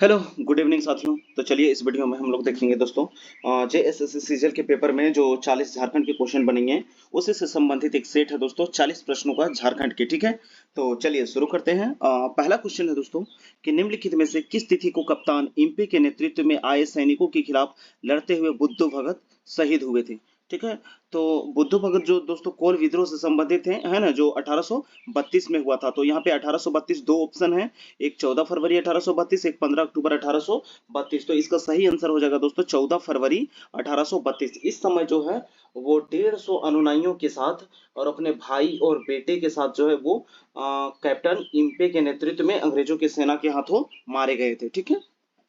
Hello, good evening साथियों। तो चलिए इस वीडियो में हम लोग देखेंगे दोस्तों जेएसएससी सीजीएल के पेपर में जो 40 झारखंड के क्वेश्चन बनेंगे उसी से संबंधित एक सेट है दोस्तों 40 प्रश्नों का झारखंड के। ठीक है, तो चलिए शुरू करते हैं। पहला क्वेश्चन है दोस्तों कि निम्नलिखित में से किस तिथि को कप्तान इम्पी के नेतृत्व में आए सैनिकों के खिलाफ लड़ते हुए बुद्धू भगत शहीद हुए थे। ठीक है, तो बुद्धू भगत जो दोस्तों कोल विद्रोह से संबंधित है ना, जो 1832 में हुआ था। तो यहाँ पे 1832 दो ऑप्शन है, एक 14 फरवरी 1832, एक 15 अक्टूबर 1832। तो इसका सही आंसर हो जाएगा दोस्तों 14 फरवरी 1832। इस समय जो है वो 150 अनुयायियों के साथ और अपने भाई और बेटे के साथ जो है वो कैप्टन इम्पे के नेतृत्व में अंग्रेजों की सेना के हाथों मारे गए थे। ठीक है,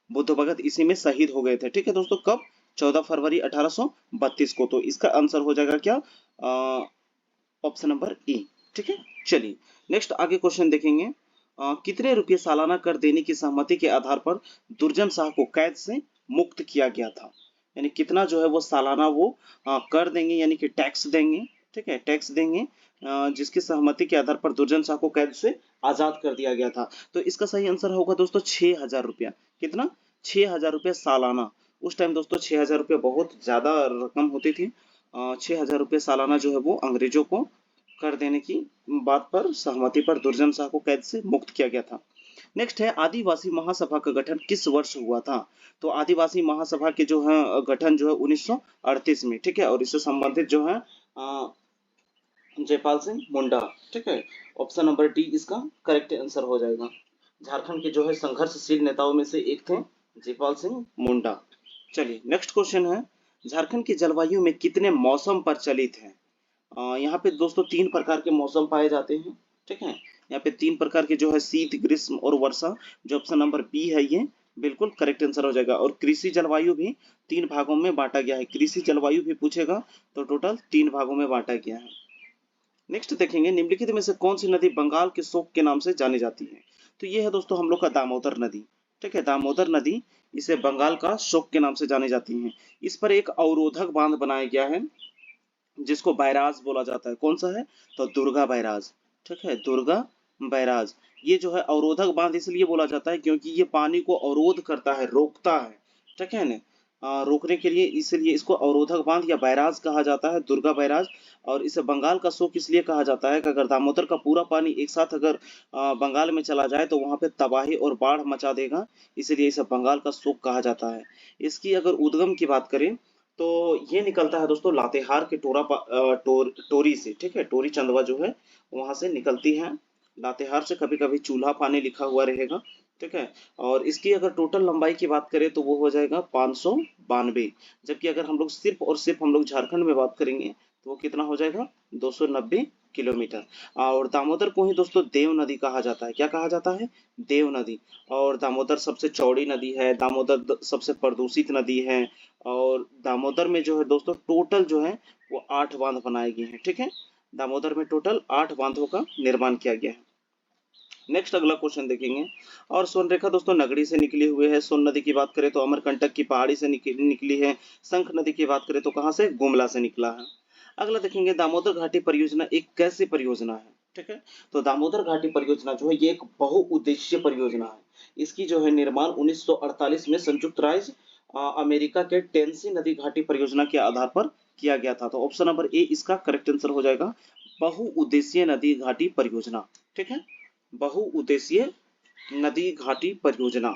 बुद्ध भगत इसी में शहीद हो गए थे। ठीक है दोस्तों, कब? 14 फरवरी 1832 को। तो इसका आंसर हो जाएगा क्या? ऑप्शन नंबर ई। ठीक है, चलिए नेक्स्ट आगे क्वेश्चन देखेंगे। कितने रुपये सालाना कर देने की सहमति के आधार पर दुर्जन शाह को कैद से मुक्त किया गया था? यानी कितना जो है वो सालाना वो कर देंगे, यानी कि टैक्स देंगे। ठीक है, टैक्स देंगे जिसकी सहमति के आधार पर दुर्जन शाह को कैद से आजाद कर दिया गया था। तो इसका सही आंसर होगा दोस्तों 6,000 रुपया। कितना? 6,000 रुपया सालाना। उस टाइम दोस्तों 6,000 रुपये बहुत ज्यादा रकम होती थी। 6,000 रुपये सालाना जो है वो अंग्रेजों को कर देने की बात पर सहमति पर दुर्जन शाह को कैद से मुक्त किया गया था। नेक्स्ट है आदिवासी महासभा का गठन किस वर्ष हुआ था? तो आदिवासी महासभा के जो है गठन जो है 1938 में। ठीक है, और इससे संबंधित जो है जयपाल सिंह मुंडा। ठीक है, ऑप्शन नंबर डी इसका करेक्ट आंसर हो जाएगा। झारखंड के जो है संघर्षशील नेताओं में से एक थे जयपाल सिंह मुंडा। चलिए नेक्स्ट क्वेश्चन है, झारखंड की जलवायु में कितने मौसम प्रचलित हैं? यहाँ पे दोस्तों तीन प्रकार के मौसम पाए जाते हैं। ठीक है, यहाँ पे तीन प्रकार के जो है शीत, ग्रीष्म और वर्षा। जो ऑप्शन नंबर बी है ये बिल्कुल करेक्ट आंसर हो जाएगा। और कृषि जलवायु भी तीन भागों में बांटा गया है। कृषि जलवायु भी पूछेगा तो टोटल तीन भागों में बांटा गया है। नेक्स्ट देखेंगे, निम्नलिखित में से कौन सी नदी बंगाल के शोक के नाम से जानी जाती है? तो ये है दोस्तों हम लोग का दामोदर नदी। ठीक है, दामोदर नदी इसे बंगाल का शोक के नाम से जानी जाती है। इस पर एक अवरोधक बांध बनाया गया है जिसको बैराज बोला जाता है। कौन सा है? तो दुर्गा बैराज। ठीक है, दुर्गा बैराज। ये जो है अवरोधक बांध इसलिए बोला जाता है क्योंकि ये पानी को अवरोध करता है, रोकता है। ठीक है ना, रोकने के लिए इसलिए इसको अवरोधक बांध या बैराज कहा जाता है, दुर्गा बैराज। और इसे बंगाल का शोक इसलिए कहा जाता है कि अगर दामोदर का पूरा पानी एक साथ अगर बंगाल में चला जाए तो वहां पे तबाही और बाढ़ मचा देगा, इसलिए इसे बंगाल का शोक कहा जाता है। इसकी अगर उद्गम की बात करें तो ये निकलता है दोस्तों लातेहार के टोरी से। ठीक है, टोरी चंदवा जो है वहां से निकलती है। लातेहार से कभी कभी चूल्हा पानी लिखा हुआ रहेगा। ठीक है, और इसकी अगर टोटल लंबाई की बात करें तो वो हो जाएगा 592। जबकि अगर हम लोग सिर्फ और सिर्फ हम लोग झारखंड में बात करेंगे तो वो कितना हो जाएगा? 290 किलोमीटर। और दामोदर को ही दोस्तों देव नदी कहा जाता है। क्या कहा जाता है? देव नदी। और दामोदर सबसे चौड़ी नदी है, दामोदर सबसे प्रदूषित नदी है। और दामोदर में जो है दोस्तों टोटल जो है वो 8 बांध बनाए गए हैं। ठीक है, दामोदर में टोटल 8 बांधों का निर्माण किया गया है। नेक्स्ट अगला क्वेश्चन देखेंगे। और सोनरेखा दोस्तों नगड़ी से निकली हुई है। सोन नदी की बात करें तो अमरकंटक की पहाड़ी से निकली है। शंख नदी की बात करें तो कहाँ से? गुमला से निकला है। अगला देखेंगे, दामोदर घाटी परियोजना एक कैसी परियोजना है? ठीक है, तो दामोदर घाटी परियोजना जो है ये एक बहुउद्देशीय परियोजना है। इसकी जो है निर्माण 1948 में संयुक्त राज्य अमेरिका के टेनेसी नदी घाटी परियोजना के आधार पर किया गया था। तो ऑप्शन नंबर ए इसका करेक्ट आंसर हो जाएगा, बहुउद्देशीय नदी घाटी परियोजना। ठीक है, बहुउद्देशीय नदी घाटी परियोजना।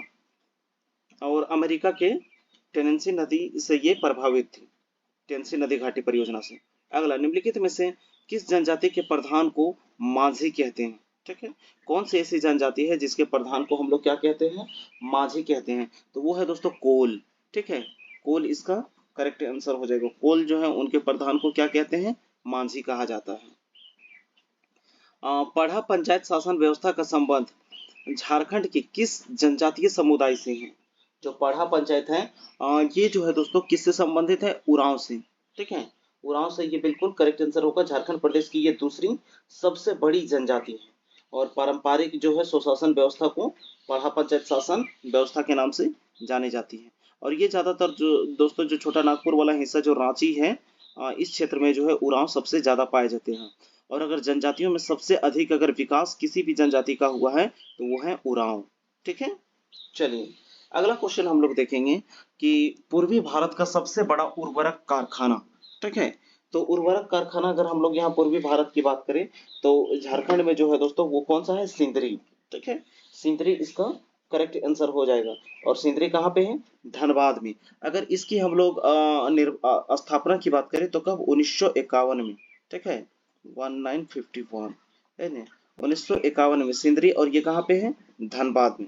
और अमेरिका के टेनेसी नदी से ये प्रभावित थी, टेनेसी नदी घाटी परियोजना से। अगला, निम्नलिखित में से किस जनजाति के प्रधान को माझी कहते हैं? ठीक है, कौन सी ऐसी जनजाति है जिसके प्रधान को हम लोग क्या कहते हैं? माझी कहते हैं। तो वो है दोस्तों कोल। ठीक है, कोल इसका करेक्ट आंसर हो जाएगा। कोल जो है उनके प्रधान को क्या कहते हैं? माझी कहा जाता है। पढ़ा पंचायत शासन व्यवस्था का संबंध झारखंड के किस जनजातीय समुदाय से है? जो पढ़ा पंचायत है ये जो है दोस्तों किससे संबंधित है? उरांव से। ठीक है, उरांव से ये बिल्कुल करेक्ट आंसर होगा। झारखंड प्रदेश की ये दूसरी सबसे बड़ी जनजाति है। और पारंपरिक जो है स्वशासन व्यवस्था को पढ़ा पंचायत शासन व्यवस्था के नाम से जानी जाती है। और ये ज्यादातर जो दोस्तों जो छोटा नागपुर वाला हिस्सा जो रांची है इस क्षेत्र में जो है उरांव सबसे ज्यादा पाए जाते हैं। और अगर जनजातियों में सबसे अधिक अगर विकास किसी भी जनजाति का हुआ है तो वो है उरांव। ठीक है, चलिए अगला क्वेश्चन हम लोग देखेंगे कि पूर्वी भारत का सबसे बड़ा उर्वरक कारखाना, ठीक है। तो उर्वरक कारखाना अगर हम लोग यहाँ पूर्वी भारत की बात करें तो झारखंड में जो है दोस्तों वो कौन सा है, सिंदरी, ठीक है। सिंदरी इसका करेक्ट आंसर हो जाएगा। और सिंदरी कहाँ पे है, धनबाद में। अगर इसकी हम लोग स्थापना की बात करें तो कब, 1951 में, ठीक है, 1951 है ना, 1951 में सिंदरी, और ये कहाँ पे है, धनबाद में।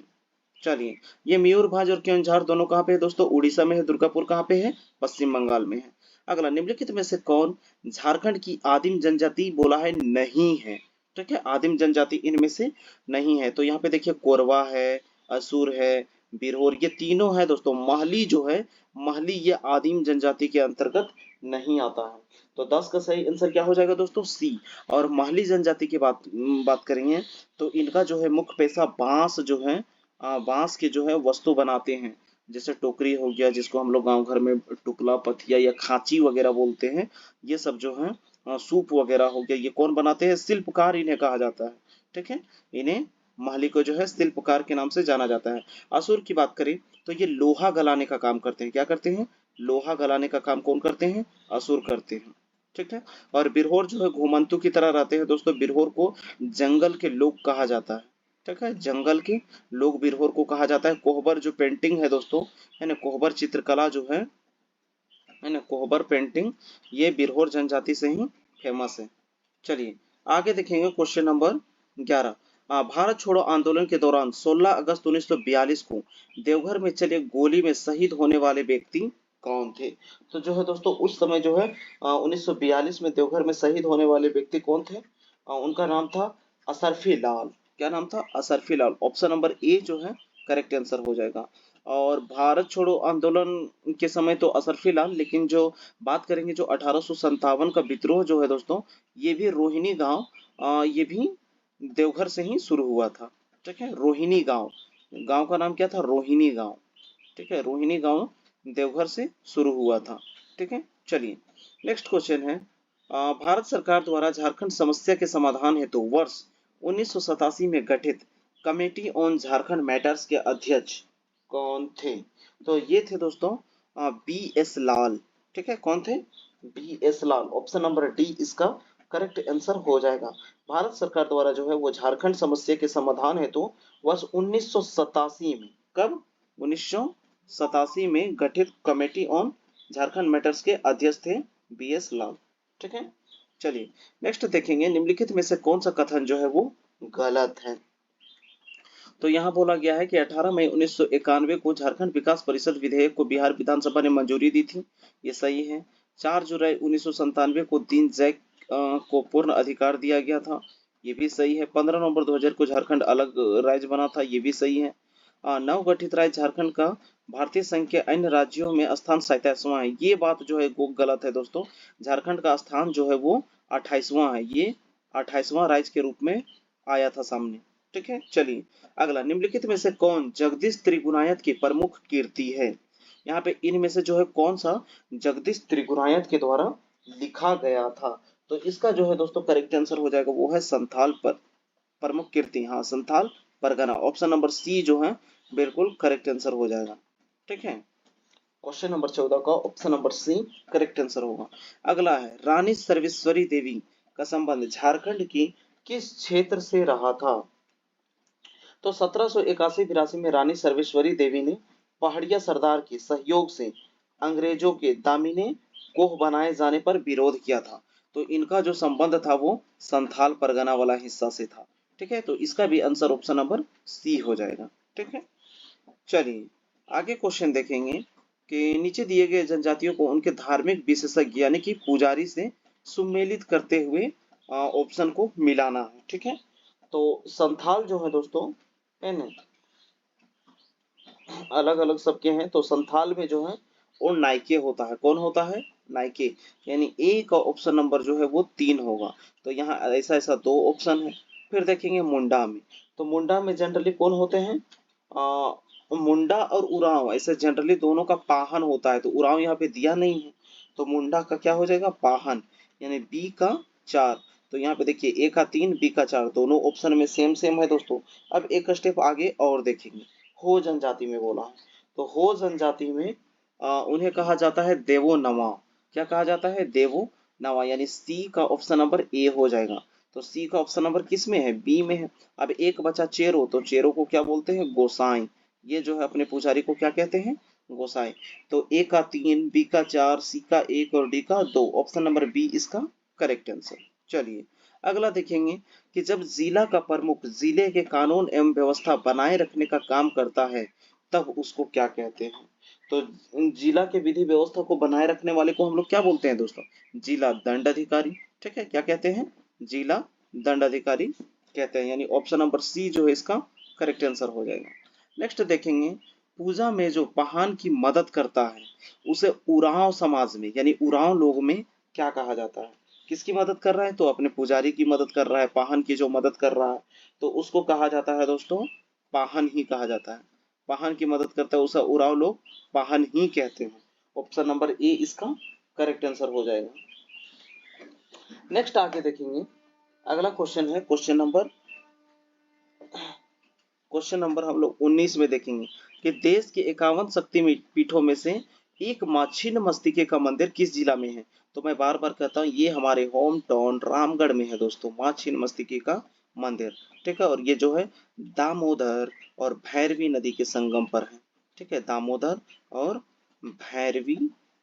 चलिए, ये मयूरभंज और केवंझार दोनों कहाँ पे है दोस्तों, उड़ीसा में है। दुर्गापुर कहाँ पे है, पश्चिम बंगाल में है। अगला, निम्नलिखित में से कौन झारखंड की आदिम जनजाति बोला है नहीं है, ठीक है। आदिम जनजाति इनमें से नहीं है। तो यहाँ पे देखिए कोरवा है, असुर है, बिरहोर, ये तीनों है दोस्तों। महली जो है, महली ये आदिम जनजाति के अंतर्गत नहीं आता है। तो 10 का सही आंसर क्या हो जाएगा दोस्तों, सी। और महली जनजाति की बात करेंगे तो इनका जो है मुख्य पेशा बांस जो है, बांस के जो है वस्तु बनाते हैं। जैसे टोकरी हो गया, जिसको हम लोग गांव घर में टुकला, पथिया या खांची वगैरह बोलते हैं, ये सब जो है, सूप वगैरह हो गया, ये कौन बनाते हैं, शिल्पकार इन्हें कहा जाता है, ठीक है। इन्हें, महली को जो है शिल्पकार के नाम से जाना जाता है। असुर की बात करें तो ये लोहा गलाने का काम करते हैं। क्या करते हैं, लोहा गलाने का काम कौन करते हैं, असुर करते हैं, ठीक है। और बिरहोर जो है घुमंतु की तरह रहते हैं दोस्तों। बिरहोर को जंगल के लोग कहा जाता है, ठीक है, जंगल के लोग बिरहोर को कहा जाता है। कोहबर जो पेंटिंग है दोस्तों, है ना, कोहबर चित्रकला जो है ना, कोहबर पेंटिंग, ये बिरहोर जनजाति से ही फेमस है। चलिए आगे देखेंगे क्वेश्चन नंबर 11। भारत छोड़ो आंदोलन के दौरान 16 अगस्त 1942 को देवघर में चले गोली में शहीद होने वाले व्यक्ति कौन थे। तो जो है दोस्तों उस समय जो है 1942 में देवघर में शहीद होने वाले व्यक्ति कौन थे, उनका नाम था असरफी लाल। क्या नाम था, असरफी लाल। ऑप्शन नंबर ए जो है करेक्ट आंसर हो जाएगा। और भारत छोड़ो आंदोलन के समय तो असरफी लाल, लेकिन जो बात करेंगे जो 1857 का विद्रोह जो है दोस्तों, ये भी रोहिणी गांव, ये भी देवघर से ही शुरू हुआ था, ठीक है। रोहिणी गांव, गांव का नाम क्या था, रोहिणी गांव, ठीक है। रोहिणी गांव देवघर से शुरू हुआ था, ठीक है। चलिए नेक्स्ट क्वेश्चन है, भारत सरकार द्वारा झारखंड समस्या के समाधान हेतु वर्ष 1987 में गठित कमेटी ऑन झारखंड मैटर्स के अध्यक्ष कौन थे। तो ये थे दोस्तों बी एस लाल, ठीक है। कौन थे, बी एस लाल। ऑप्शन नंबर डी इसका करेक्ट आंसर हो जाएगा। भारत सरकार द्वारा जो है वो झारखंड समस्या के समाधान हेतु वर्ष 1987 में, कब, 1987 में गठित कमेटी ऑन झारखंड मैटर्स के अध्यक्ष थे बी एस लाल, ठीक है। चलिए नेक्स्ट देखेंगे, निम्नलिखित में से कौन सा कथन जो है वो गलत है। तो यहाँ बोला गया है कि 18 मई 1991 को झारखंड विकास परिषद विधेयक को बिहार विधानसभा ने मंजूरी दी थी, ये सही है। 4 जुलाई 1997 को दीन जैक को पूर्ण अधिकार दिया गया था, ये भी सही है। 15 नवंबर 2000 को झारखंड अलग राज्य बना था, ये भी सही है। नवगठित राज्य झारखंड का भारतीय संघ के अन्य राज्यों में स्थान 27वां है, ये बात जो है वो गलत है दोस्तों। झारखंड का स्थान जो है वो 28वां है, ये 28वां राज्य के रूप में आया था सामने, ठीक है। चलिए अगला, निम्नलिखित में से कौन जगदीश त्रिगुणायत की प्रमुख कीर्ति है। यहाँ पे इनमें से जो है कौन सा जगदीश त्रिगुणायत के द्वारा लिखा गया था। तो इसका जो है दोस्तों करेक्ट आंसर हो जाएगा वो है संथाल पर प्रमुख कीर्ति, हाँ, Santhal Pargana. Option number C जो है बिल्कुल करेक्ट आंसर हो जाएगा, ठीक है। क्वेश्चन नंबर 14 का option number C correct answer होगा। अगला है, रानी सर्वेश्वरी देवी का संबंध झारखंड की किस क्षेत्र से रहा था। तो 1781-82 में रानी सर्वेश्वरी देवी ने पहाड़िया सरदार के सहयोग से अंग्रेजों के दामिने कोह बनाए जाने पर विरोध किया था। तो इनका जो संबंध था वो संथाल परगना वाला हिस्सा से था, ठीक है। तो इसका भी आंसर ऑप्शन नंबर सी हो जाएगा, ठीक है। चलिए आगे क्वेश्चन देखेंगे कि नीचे दिए गए जनजातियों को उनके धार्मिक विशेषज्ञ यानी कि पुजारी से सुमेलित करते हुए ऑप्शन को मिलाना है, ठीक है। तो संथाल जो है दोस्तों, है ना, अलग अलग सबके हैं। तो संथाल में जो है वो नाइके होता है, कौन होता है, नाइके। यानी ए का ऑप्शन नंबर जो है वो 3 होगा। तो यहाँ ऐसा ऐसा 2 ऑप्शन है। फिर देखेंगे मुंडा में, तो मुंडा में जनरली कौन होते हैं, मुंडा और उरांव, ऐसे जनरली दोनों का पाहन होता है। तो उरांव यहाँ पे दिया नहीं है, तो मुंडा का क्या हो जाएगा, पाहन, यानी बी का 4। तो यहाँ पे देखिए ए का 3, बी का 4, दोनों ऑप्शन में सेम सेम है दोस्तों। अब एक स्टेप आगे और देखेंगे, हो जनजाति में बोला है। तो हो जनजाति में उन्हें कहा जाता है देवो नवा। क्या कहा जाता है? देवो नवा, यानी सी का ऑप्शन नंबर ए हो जाएगा। तो सी का ऑप्शन नंबर किस में है? बी में है। अब एक बचा चेरो, तो चेरो को क्या बोलते हैं? गोसाई। ये जो है अपने पुजारी को क्या कहते हैं? गोसाई। तो ए का 3, बी का 4, सी का 1 और डी का 2। ऑप्शन नंबर बी इसका करेक्ट आंसर। चलिए अगला देखेंगे कि जब जिला का प्रमुख जिले के कानून एवं व्यवस्था बनाए रखने का काम करता है तब उसको क्या कहते हैं? तो जिला के विधि व्यवस्था को बनाए रखने वाले को हम लोग क्या बोलते हैं दोस्तों? जिला दंड अधिकारी। ठीक है, क्या कहते हैं? जिला दंड अधिकारी कहते हैं, यानी ऑप्शन नंबर सी जो है इसका करेक्ट आंसर हो जाएगा। नेक्स्ट देखेंगे, पूजा में जो पाहन की मदद करता है उसे उरांव समाज में यानी उरांव लोग में क्या कहा जाता है? किसकी मदद कर रहा है? तो अपने पुजारी की मदद कर रहा है, पाहन की जो मदद कर रहा है तो उसको कहा जाता है दोस्तों पाहन ही कहा जाता है। पाहन की मदद करता है उसे उरांव लोग पाहन ही कहते हैं। ऑप्शन नंबर ए इसका करेक्ट आंसर हो जाएगा। नेक्स्ट आगे देखेंगे, अगला क्वेश्चन है क्वेश्चन नंबर हम लोग 19 में देखेंगे कि देश के 51 शक्ति पीठों में से एक मां छिन्नमस्तिके का मंदिर किस जिला में है? तो मैं बार बार कहता हूँ ये हमारे होम टाउन रामगढ़ में है दोस्तों, मां छिन्नमस्तिके का मंदिर। ठीक है, और ये जो है दामोदर और भैरवी नदी के संगम पर है। ठीक है, दामोदर और भैरवी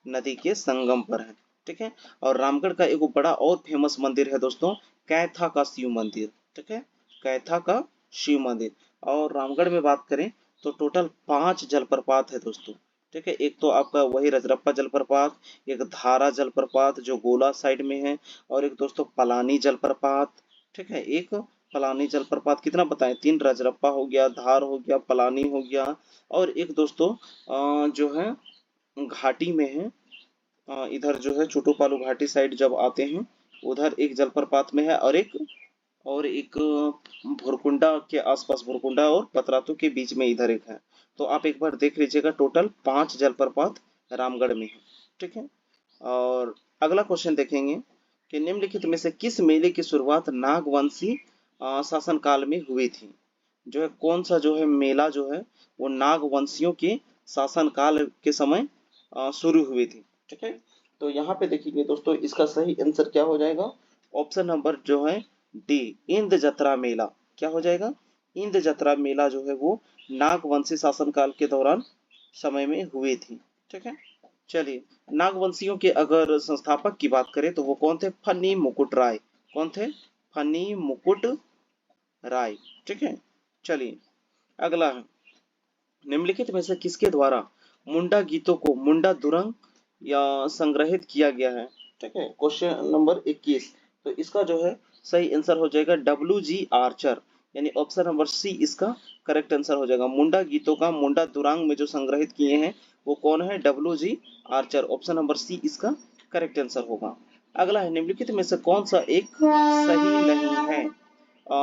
नदी के संगम पर है। ठीक है, और रामगढ़ का एक बड़ा और फेमस मंदिर है दोस्तों, कैथा का शिव मंदिर। ठीक है, कैथा का शिव मंदिर। और रामगढ़ में बात करें तो टोटल 5 जलप्रपात है दोस्तों। ठीक है, एक तो आपका वही रजरप्पा जलप्रपात, एक धारा जलप्रपात जो गोला साइड में है, और एक दोस्तों पलानी जलप्रपात। ठीक है, एक पलानी जलप्रपात, कितना बताएं? 3 रजरप्पा हो गया, धार हो गया, पलानी हो गया, और एक दोस्तों जो है घाटी में है, इधर जो है छोटूपालू घाटी साइड जब आते हैं उधर एक जलप्रपात में है, और एक भुरकुंडा के आसपास, भुरकुंडा और पतरातू के बीच में इधर एक है। तो आप एक बार देख लीजिएगा, टोटल 5 जलप्रपात रामगढ़ में है। ठीक है, और अगला क्वेश्चन देखेंगे कि निम्नलिखित में से किस मेले की शुरुआत नागवंशी शासनकाल में हुई थी? जो है कौन सा जो है मेला जो है वो नागवंशियों के शासनकाल के समय शुरू हुई थी। ठीक है, तो यहाँ पे देखिए दोस्तों इसका सही आंसर क्या हो जाएगा? ऑप्शन नंबर जो है डी, इंद जत्रा मेला। क्या हो जाएगा? इंद जत्रा मेला जो है वो नागवंशी शासनकाल के दौरान समय में हुई थी। ठीक है, चलिए नागवंशियों के अगर संस्थापक की बात करें तो वो कौन थे? फन्नी मुकुट राय। कौन थे? फन्नी मुकुट राय। ठीक है, चलिए अगला है, निम्नलिखित में से किसके द्वारा मुंडा गीतों को मुंडा दुरंग या संग्रहित किया गया है? ठीक है, क्वेश्चन नंबर 21। तो इसका जो है सही आंसर हो जाएगा WG आर्चर, यानी ऑप्शन नंबर सी इसका करेक्ट आंसर हो जाएगा। मुंडा गीतों का मुंडा दुरांग में जो संग्रहित किए हैं वो कौन है? WG Archer. Option number C इसका करेक्ट आंसर होगा। अगला है, निम्नलिखित में से कौन सा एक सही नहीं है?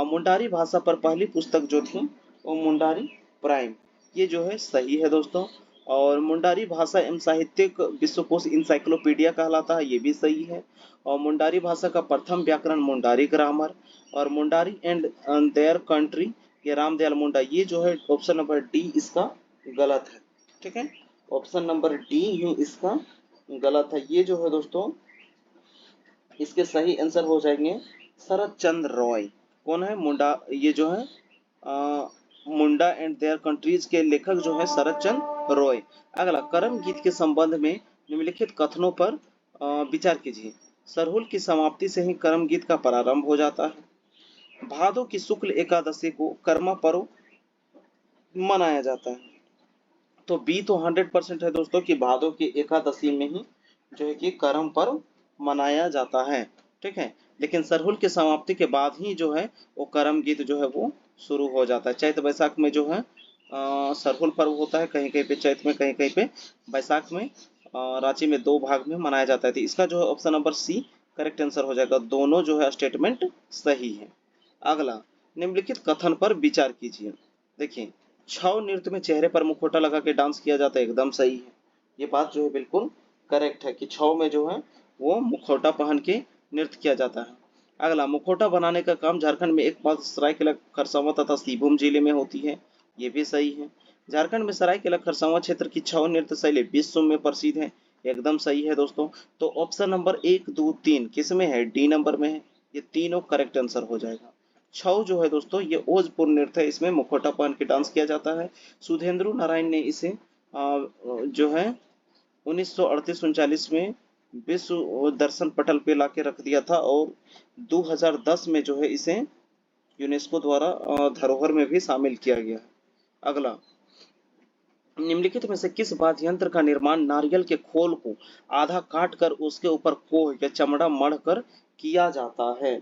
मुंडारी भाषा पर पहली पुस्तक जो थी वो मुंडारी प्राइम, ये जो है सही है दोस्तों। और मुंडारी भाषा एवं साहित्यिक विश्वकोश इंसाइक्लोपीडिया कहलाता है, ये भी सही है। और मुंडारी भाषा का प्रथम व्याकरण मुंडारी ग्रामर, और मुंडारी एंड देयर कंट्री ये रामदयाल मुंडा, ये जो है ऑप्शन नंबर डी इसका गलत है। ठीक है, ऑप्शन नंबर डी ही इसका गलत है। ये जो है दोस्तों इसके सही आंसर हो जाएंगे शरद चंद्र रॉय। कौन है? मुंडा, ये जो है मुंडा एंड देयर कंट्रीज के लेखक जो है शरद चंद्र रॉय। अगला, करम गीत के संबंध में निम्नलिखित कथनों पर विचार कीजिए। सरहुल की समाप्ति से ही करम गीत का प्रारंभ हो जाता है। भादो की शुक्ल एकादशी को कर्मा पर्व मनाया जाता है। तो बी तो 100% है दोस्तों कि भादो की एकादशी में ही जो है कि करम पर्व मनाया जाता है। ठीक है, लेकिन सरहुल की समाप्ति के बाद ही जो है वो करम गीत जो है वो शुरू हो जाता है। चैत वैशाख में जो है सरहुल पर्व होता है, कहीं कहीं पे चैत में, कहीं कहीं पे वैशाख में। रांची में 2 भाग में मनाया जाता है। तो इसका जो है option number C correct answer हो जाएगा। दोनों जो है स्टेटमेंट सही है। अगला, निम्नलिखित कथन पर विचार कीजिए। देखिए, छऊ नृत्य में चेहरे पर मुखौटा लगा के डांस किया जाता है, एकदम सही है। ये बात जो है बिल्कुल करेक्ट है कि छऊ में जो है वो मुखौटा पहन के नृत्य किया जाता है। अगला, मुखौटा बनाने का काम झारखंड में एक बात सरायकेला खरसावां तथा सिंहभूम जिले में होती है, ये भी सही है। झारखंड में सरायकेला खरसावां क्षेत्र की छऊ नृत्य शैली विश्व में प्रसिद्ध है। एकदम सही है दोस्तों। तो ऑप्शन नंबर 1, 2, 3 किस में है? डी नंबर में है। ये तीनों करेक्ट आंसर हो जाएगा। छऊ जो है दोस्तों ये ओजपुर नृत्य है, इसमें मुखौटा पहन के डांस किया जाता है। सुधेंद्र नारायण ने इसे जो है 1938-39 में विश्व दर्शन पटल पे लाके रख दिया था और 2010 में जो है इसे यूनेस्को द्वारा धरोहर में भी शामिल किया गया है। अगला, निम्नलिखित में से किस वाद्य यंत्र का निर्माण नारियल के खोल को आधा काट कर उसके ऊपर कोह या चमड़ा मढ़ कर किया जाता है?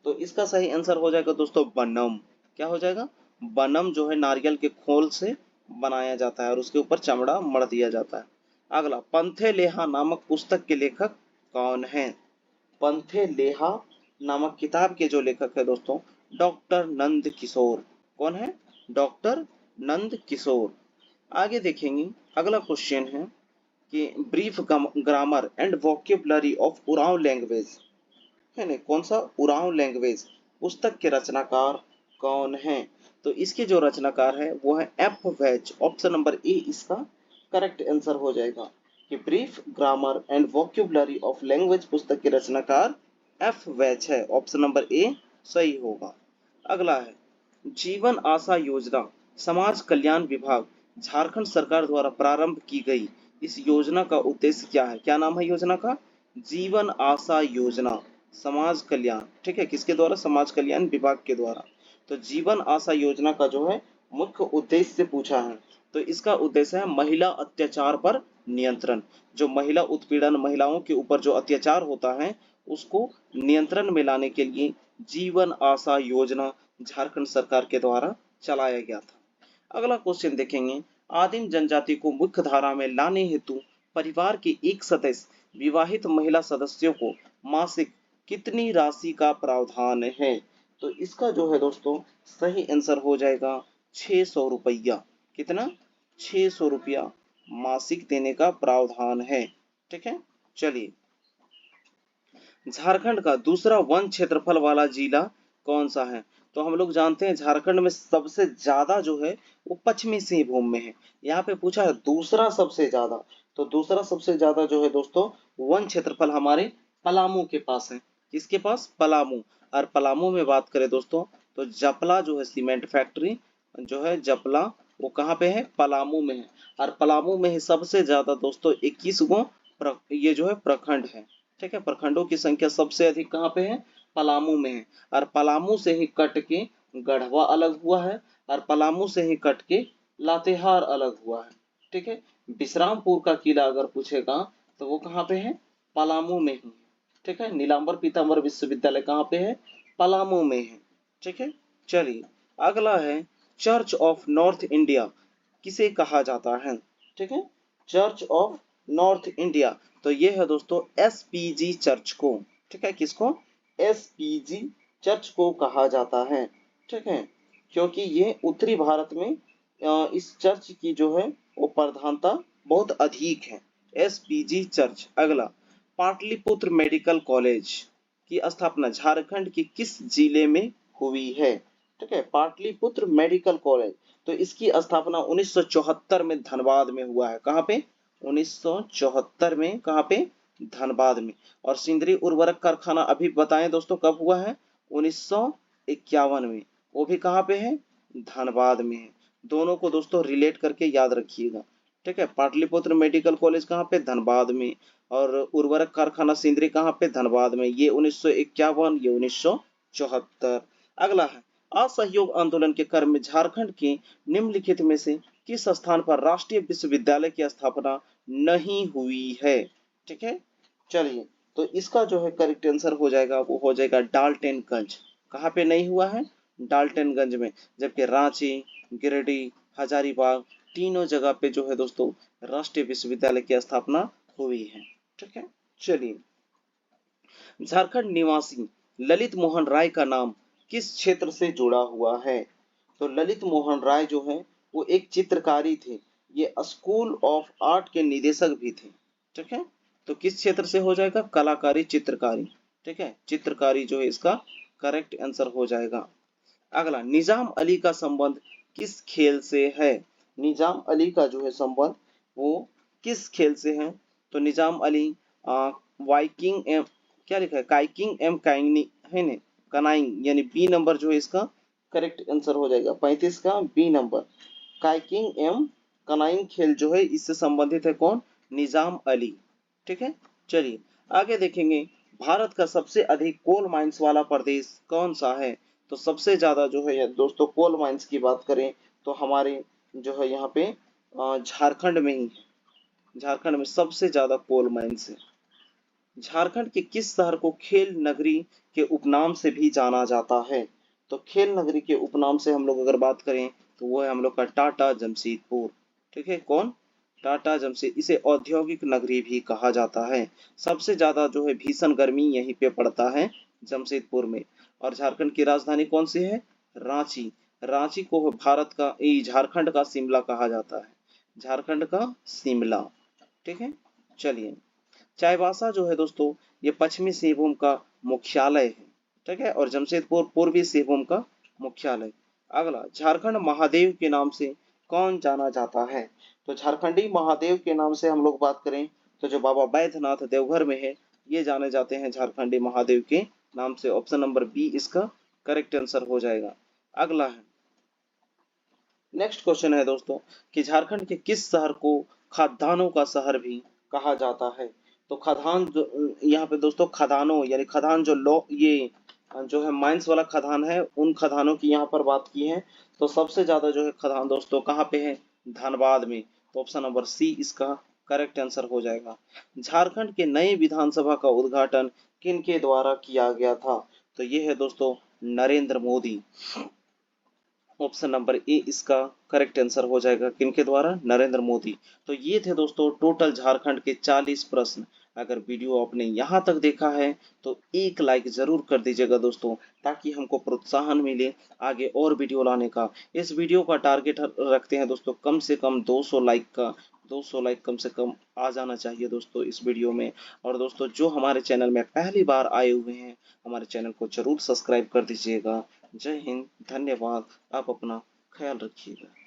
तो इसका सही आंसर हो जाएगा दोस्तों बनम। क्या हो जाएगा? बनम जो है नारियल के खोल से बनाया जाता है और उसके ऊपर चमड़ा मढ़ दिया जाता है। अगला, पंथे लेहा नामक पुस्तक के लेखक कौन है? पंथे लेहा नामक किताब के जो लेखक है दोस्तों डॉक्टर नंद किशोर। कौन है? डॉक्टर नंद किशोर। आगे देखेंगे, अगला क्वेश्चन है कि brief grammar and vocabulary of Oraon language है ना, कौन सा? उरांव लैंग्वेज पुस्तक के रचनाकार कौन है? तो इसके जो रचनाकार है वो है F vetch. Option number A इसका करेक्ट आंसर हो जाएगा कि brief grammar and vocabulary of language पुस्तक के रचनाकार एफ वेच है। ऑप्शन नंबर ए सही होगा। अगला है, जीवन आशा योजना समाज कल्याण विभाग झारखंड सरकार द्वारा प्रारंभ की गई इस योजना का उद्देश्य क्या है? क्या नाम है योजना का? जीवन आशा योजना समाज कल्याण। ठीक है, किसके द्वारा? समाज कल्याण विभाग के द्वारा। तो जीवन आशा योजना का जो है मुख्य उद्देश्य से पूछा है, तो इसका उद्देश्य है महिला अत्याचार पर नियंत्रण। जो महिला उत्पीड़न, महिलाओं के ऊपर जो अत्याचार होता है उसको नियंत्रण में लाने के लिए जीवन आशा योजना झारखंड सरकार के द्वारा चलाया गया था। अगला क्वेश्चन देखेंगे, आदिम जनजाति को मुख्य धारा में लाने हेतु परिवार के एक सदस्य विवाहित महिला सदस्यों को मासिक कितनी राशि का प्रावधान है? तो इसका जो है दोस्तों सही आंसर हो जाएगा 600 रुपया। कितना? 600 रुपया मासिक देने का प्रावधान है। ठीक है, चलिए, झारखंड का दूसरा वन क्षेत्रफल वाला जिला कौन सा है? तो हम लोग जानते हैं झारखंड में सबसे ज्यादा जो है वो पश्चिमी सिंहभूम में है। यहाँ पे पूछा है दूसरा सबसे ज्यादा, तो दूसरा सबसे ज्यादा जो है दोस्तों वन क्षेत्रफल हमारे पलामू के पास है। किसके पास? पलामू। और पलामू में बात करें दोस्तों तो जपला जो है सीमेंट फैक्ट्री जो है जपला, वो कहाँ पे है? पलामू में है। और पलामू में ही सबसे ज्यादा दोस्तों 21 गो ये जो है प्रखंड है। ठीक है, प्रखंडों की संख्या सबसे अधिक कहाँ पे है? पलामू में है। और पलामू से ही कट के गढ़वा अलग हुआ है और पलामू से ही कट के लातेहार अलग हुआ है। ठीक है, विश्रामपुर का किला अगर पूछेगा तो वो कहाँ पे है? पलामू में ही। ठीक है, नीलांबर पीताम्बर विश्वविद्यालय कहाँ पे है? पलामू में है। ठीक है, चलिए, अगला है चर्च ऑफ नॉर्थ इंडिया किसे कहा जाता है? ठीक है, चर्च ऑफ नॉर्थ इंडिया, तो ये है दोस्तों एसपीजी चर्च को। ठीक है, किसको? एसपीजी चर्च को कहा जाता है। ठीक है, क्योंकि ये उत्तरी भारत में इस चर्च की जो है वो प्रधानता बहुत अधिक है। SPG church. अगला, पाटलिपुत्र मेडिकल कॉलेज की स्थापना झारखंड के किस जिले में हुई है? ठीक है, पाटलिपुत्र मेडिकल कॉलेज, तो इसकी स्थापना 1974 में धनबाद में हुआ है। कहाँ पे? 1974 में। कहाँ पे? धनबाद में। और सिंदरी उर्वरक कारखाना अभी बताएं दोस्तों कब हुआ है? 1951 में। वो भी कहाँ पे है? धनबाद में है। दोनों को दोस्तों रिलेट करके याद रखिएगा। ठीक है, पाटलिपुत्र मेडिकल कॉलेज कहाँ पे? धनबाद में। और उर्वरक कारखाना सिंदरी कहाँ पे? धनबाद में। ये 1951, ये 1974। अगला है, असहयोग आंदोलन के क्रम में झारखंड के निम्नलिखित में से किस स्थान पर राष्ट्रीय विश्वविद्यालय की स्थापना नहीं हुई है? ठीक है, चलिए, तो इसका जो है करेक्ट आंसर हो जाएगा वो हो जाएगा डाल्टनगंज। कहाँ पे नहीं हुआ है? डाल्टनगंज में। जबकि रांची, गिरिडीह, हजारीबाग तीनों जगह पे जो है दोस्तों राष्ट्रीय विश्वविद्यालय की स्थापना हुई है। ठीक है, चलिए, झारखंड निवासी ललित मोहन राय का नाम किस क्षेत्र से जुड़ा हुआ है? तो ललित मोहन राय जो है वो एक चित्रकारी थे। ये स्कूल ऑफ आर्ट के निदेशक भी थे। ठीक है, तो किस क्षेत्र से हो जाएगा? कलाकारी, चित्रकारी। ठीक है, चित्रकारी जो है इसका करेक्ट आंसर हो जाएगा। अगला, निजाम अली का संबंध किस खेल से है? निजाम अली का जो है संबंध वो किस खेल से है? तो निजाम अली वाइकिंग एम, क्या लिखा है, काइकिंग एम काइंगनी है ना, कनाइंग, यानी बी नंबर जो है इसका करेक्ट आंसर हो जाएगा 35 का बी नंबर। काइकिंग एम कनाइंग खेल जो है इससे संबंधित है कौन? निजाम अली। ठीक है, चलिए आगे देखेंगे। भारत का सबसे अधिक कोल माइंस वाला प्रदेश कौन सा है? तो सबसे ज्यादा जो है दोस्तों कोल माइंस की बात करें तो हमारे जो है यहाँ पे झारखंड में ही है। झारखंड में सबसे ज्यादा कोल माइंस है। झारखंड के किस शहर को खेल नगरी के उपनाम से भी जाना जाता है? तो खेल नगरी के उपनाम से हम लोग अगर बात करें तो वो है हम लोग का टाटा जमशेदपुर। ठीक है, कौन? टाटा जमशेद। इसे औद्योगिक नगरी भी कहा जाता है। सबसे ज्यादा जो है भीषण गर्मी यहीं पे पड़ता है, जमशेदपुर में। और झारखंड की राजधानी कौन सी है? रांची। रांची को भारत का झारखंड का शिमला कहा जाता है। झारखंड का शिमला। ठीक है, चलिए। चाईबासा जो है दोस्तों ये पश्चिमी सिंहभूम का मुख्यालय है। ठीक है, और जमशेदपुर पूर्वी सिंहभूम का मुख्यालय। अगला, झारखंड महादेव के नाम से कौन जाना जाता है? तो झारखंडी महादेव के नाम से हम लोग बात करें तो जो बाबा बैद्यनाथ देवघर में है ये जाने जाते हैं झारखंडी महादेव के नाम से। ऑप्शन नंबर बी इसका करेक्ट आंसर हो जाएगा। अगला है, नेक्स्ट क्वेश्चन है दोस्तों कि झारखंड के किस शहर को खदानों का शहर भी कहा जाता है? तो खदान जो यहाँ पे दोस्तों खदानों यानी खदान जो लो ये जो है माइंस वाला खदान है उन खदानों की यहाँ पर बात की है। तो सबसे ज्यादा जो है खदान दोस्तों कहाँ पे है? धनबाद में। तो ऑप्शन नंबर सी इसका करेक्ट आंसर हो जाएगा। झारखंड के नए विधानसभा का उद्घाटन किन के द्वारा किया गया था? तो ये है दोस्तों Narendra Modi. Option number A इसका करेक्ट आंसर हो जाएगा। किनके द्वारा? नरेंद्र मोदी। तो ये थे दोस्तों टोटल झारखंड के 40 प्रश्न। अगर वीडियो आपने यहाँ तक देखा है तो एक लाइक जरूर कर दीजिएगा दोस्तों, ताकि हमको प्रोत्साहन मिले आगे और वीडियो लाने का। इस वीडियो का टारगेट रखते हैं दोस्तों कम से कम 200 लाइक का। 200 लाइक कम से कम आ जाना चाहिए दोस्तों इस वीडियो में। और दोस्तों जो हमारे चैनल में पहली बार आए हुए हैं हमारे चैनल को जरूर सब्सक्राइब कर दीजिएगा। जय हिंद, धन्यवाद। आप अपना ख्याल रखिएगा।